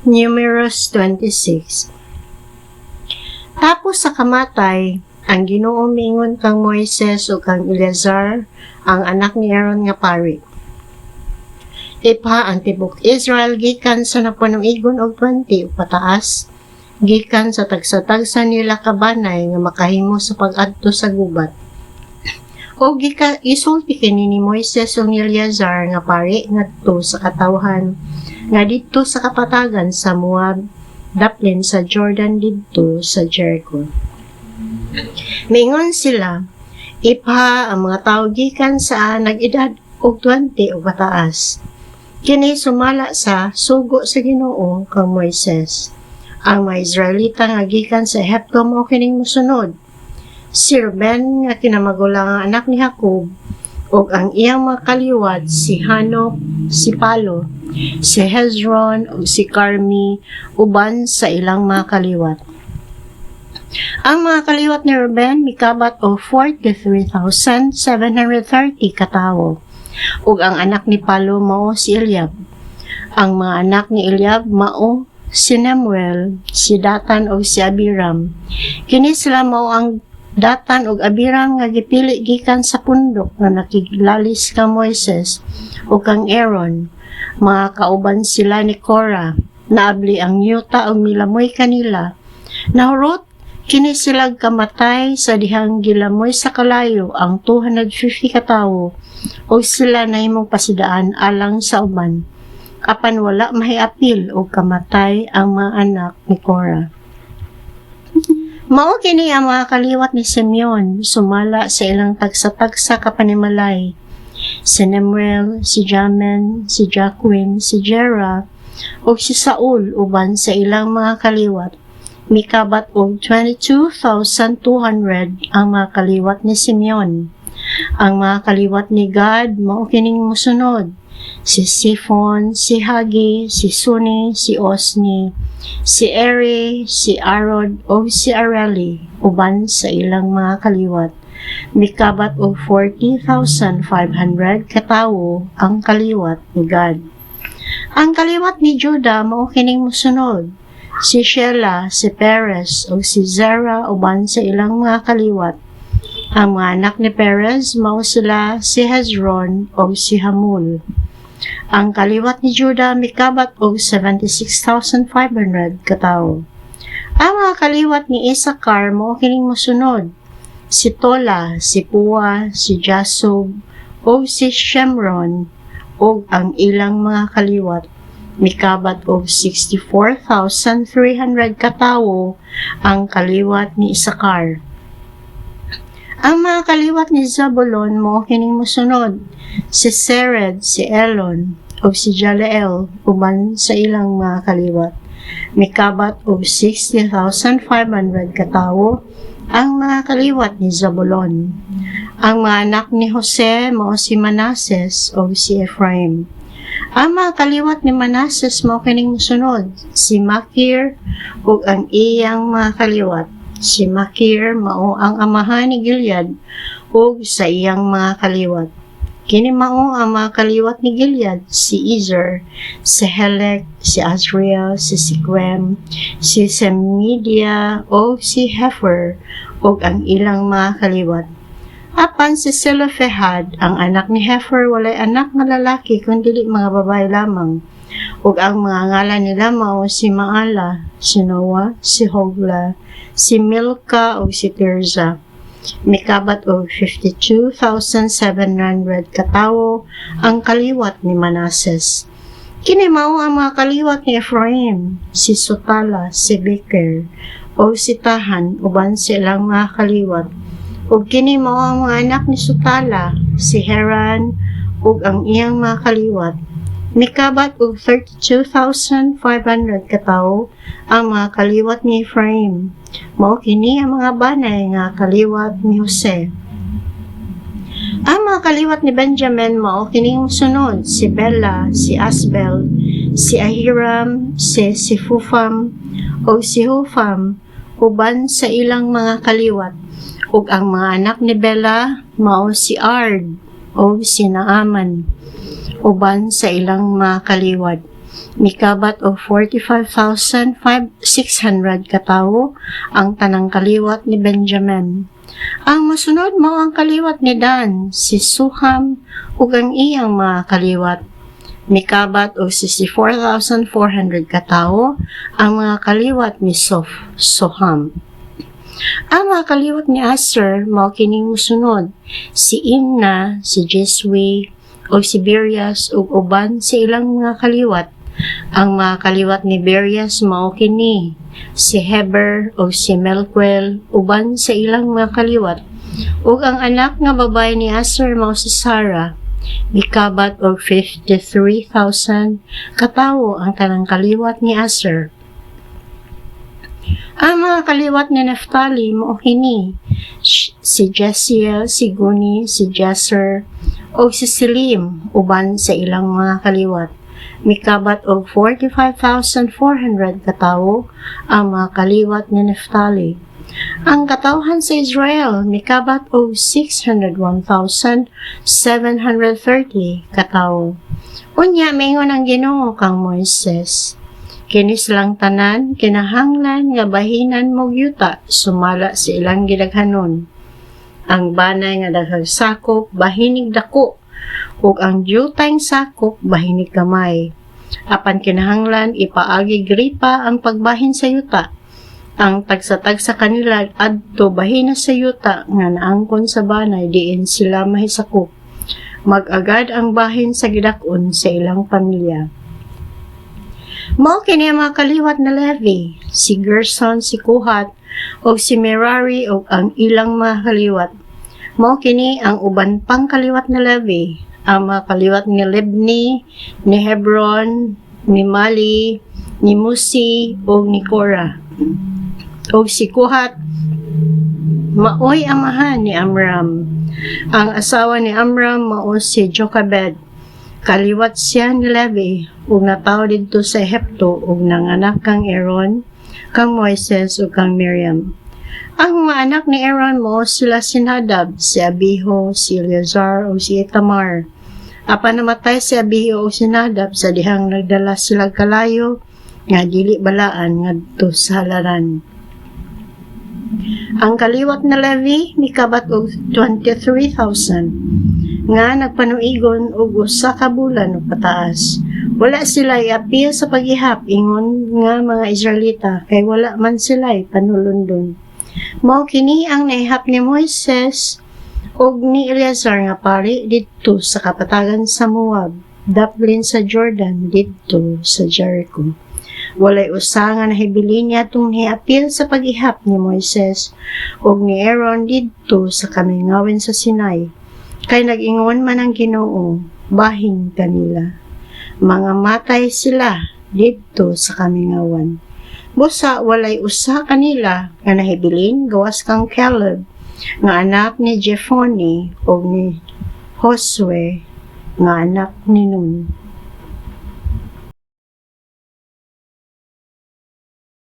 Numerous 26. Tapos sa kamatay, ang Ginoo miingon kang Moises o kang Eleazar, ang anak ni Aaron nga pari. Ipha ang tibok Israel gikan sa napunong igon og 20 o pataas, gikan sa tagsa-tagsa nila kabanay nga makahimo sa pag-adto sa gubat. O isulti kini ni Moises o ni Eleazar nga pari ngadto sa katawhan nga didto sa kapatagan sa Moab, daplin sa Jordan didto sa Jericho. Mingon sila, ipha ang mga tao gikan sa nag-edad og 20 o pataas. Kini sumala sa sugo sa Ginoo kang Moises. Ang mga Israelita nga gikan sa Ehipto mao kining mosunod. Si Ruben nga kinamagulang ang anak ni Jacob ug ang iyang mga kaliwat si Hanok, si Palo, si Hezron ug si Carmi uban sa ilang mga kaliwat. Ang mga kaliwat ni Ruben mikabat og 43,730 katawo ug ang anak ni Palo mao si Eliab. Ang mga anak ni Eliab mao si Nemuel, si Datan ug si Abiram. Kini sila mao ang Datan ug Abiram nga gipili gikan sa pundok nga nakiglalis ka Moises ug kang Aaron. Mga kauban sila ni Korah, naabli ang yuta ug milamoy kanila. Nahurot kini sila kamatay sa dihang gilamoy sa kalayo ang 250 katawo ug sila nahimong pasidaan alang sa uban. Apan wala mahiapil o kamatay ang mga anak ni Korah. Mao kini ang mga kaliwat ni Simeon sumala sa ilang tagsa-tagsa kapanimalay. Si Nemuel, si Jamin, si Jacquin, si Jera, ug si Saul uban sa ilang mga kaliwat. Mikabat og 22,200 ang mga kaliwat ni Simeon. Ang mga kaliwat ni Gad mao kining mosunod: si Siphon, si Hagi, si Suni, si Osni, si Eri, si Arod o si Areli uban sa ilang mga kaliwat. Mikabat og 40,500 katawo ang kaliwat ni Gad. Ang kaliwat ni Judah mao kining mosunod: si Shelah, si Perez o si Zerah uban sa ilang mga kaliwat. Ang mga anak ni Perez mao sila si Hezron o si Hamul. Ang kaliwat ni Judah mikabat og 76,500 katawo. Ang mga kaliwat ni Isakar mao kining mosunod: si Tola, si Pua, si Jasub o si Shemron ug ang ilang mga kaliwat. Mikabat og 64,300 katawo ang kaliwat ni Isakar. Ang mga kaliwat ni Zabulon mao kining mosunod: si Sered, si Elon, o si Jaleel uban sa ilang mga kaliwat. Mikabat og 60,500 katawo ang mga kaliwat ni Zabulon. Ang mga anak ni Jose mao si Manases o si Ephraim. Ang mga kaliwat ni Manases mao kining mosunod: si Makir ug ang iyang mga kaliwat. Si Makir mao ang amahan ni Gilead ug sa iyang mga kaliwat. Kini mao ang mga kaliwat ni Gilead: si Ezer, si Helek, si Azriel, si Siquem, si Semidia o si Hefer ug ang ilang mga kaliwat. Apan si Selofehad, ang anak ni Hefer, walay anak nga lalaki kundi mga babae lamang. Ug ang mga ngalan nila mao si Maala, si Noah, si Hogla, si Milka ug si Tirza. Mikabat og 52,700 katawo ang kaliwat ni Manases. Kini mao ang mga kaliwat ni Ephraim: si Sutala, si Beker o si Tahan uban sa ilang mga kaliwat. Ug kini mao ang mga anak ni Sutala: si Heran ug ang iyang mga kaliwat. Mikabat og 32,500 katawo ang mga kaliwat ni Ephraim. Mao kini ang mga banay nga kaliwat ni Jose. Ang mga kaliwat ni Benjamin mao kining sunod: si Bela, si Asbel, si Ahiram, si Sifufam o si Hufam uban sa ilang mga kaliwat. Ug ang mga anak ni Bela mao si Ard o si Naaman uban sa ilang mga kaliwat. Mikabat og 45,600 katawo ang tanang kaliwat ni Benjamin. Ang masunod mao ang kaliwat ni Dan, si Suham ug ang iyang mga kaliwat. Mikabat og 64,400 katawo ang mga kaliwat ni Soham. Ang mga kaliwat ni Aser mao kining mosunod: si Imna, si Jeswe, o si Berias ug uban sa ilang mga kaliwat. Ang mga kaliwat ni Berias mao kini: si Heber o si Melquel uban sa ilang mga kaliwat. Ug ang anak nga babae ni Aser mao si Sarah. Mikabat og 53,000 katawo ang tanang kaliwat ni Aser. Ang mga kaliwat ni Naphtali mao kini: si Jesiel, si Guni, si Jeser, o si Silim uban sa ilang mga kaliwat. Mikabat og 45,400 katawo ang mga kaliwat ni Naphtali. Ang katawhan sa Israel mikabat og 601,730 katawo. Unya maingon ang Ginoo kang Moises: kini silang tanan kinahanglan nga bahinan mo yuta sumala sa ilang gidaghanon. Ang banay nga daghang sakop bahinig dako ug ang yutang sakop bahinig kamay. Apan kinahanglan ipaagi gripa ang pagbahin sa yuta. Ang tagsa-tagsa kanila adto bahina sa yuta nga naangkon sa banay diin sila mahisakop. Mag-agad ang bahin sa gidakon sa ilang pamilya. Mao kini ang mga kaliwat na Levi, si Gerson, si Kohat, o si Merari o ang ilang mga kaliwat. Mao kini ang uban pang kaliwat na Levi, ang mga kaliwat ni Libni, ni Hebron, ni Mali, ni Musi, o ni Korah. O si Kohat, maoy amahan ni Amram. Ang asawa ni Amram mao si Jochebed. Kaliwat siya ni Levi, ug natawo didto sa Ehipto ug nanganak kang Aaron, kang Moises ug kang Miriam. Ang mga anak ni Aaron mao sila si Nadab, si Abiho, si Eleazar ug si Itamar. Apan namatay si Abiho ug si Nadab sa dihang nagdala sila kalayo nga dili balaan ngadto sa halaran. Ang kaliwat na Levi mikabat og 23,000 nga nagpanuigon og usa ka bulan o pataas. Wala sila iapil sa paghihap ingon nga mga Israelita kay wala man sila panulundon. Mao kini ang naihap ni Moises og ni Eleazar nga pari didto sa kapatagan sa Moab, daplin sa Jordan didto sa Jericho. Walay usa nga nahibilin niya itong niapil sa paghihap ni Moises og ni Aaron didto sa kamingawin sa Sinai. Kay nag-ingon man ang Ginoo, bahin kanila. Mga matay sila didto sa kamingawan. Busa walay usa kanila nga nahibilin gawas kang Caleb nga anak ni Jephone o ni Josue nga anak ni Nun.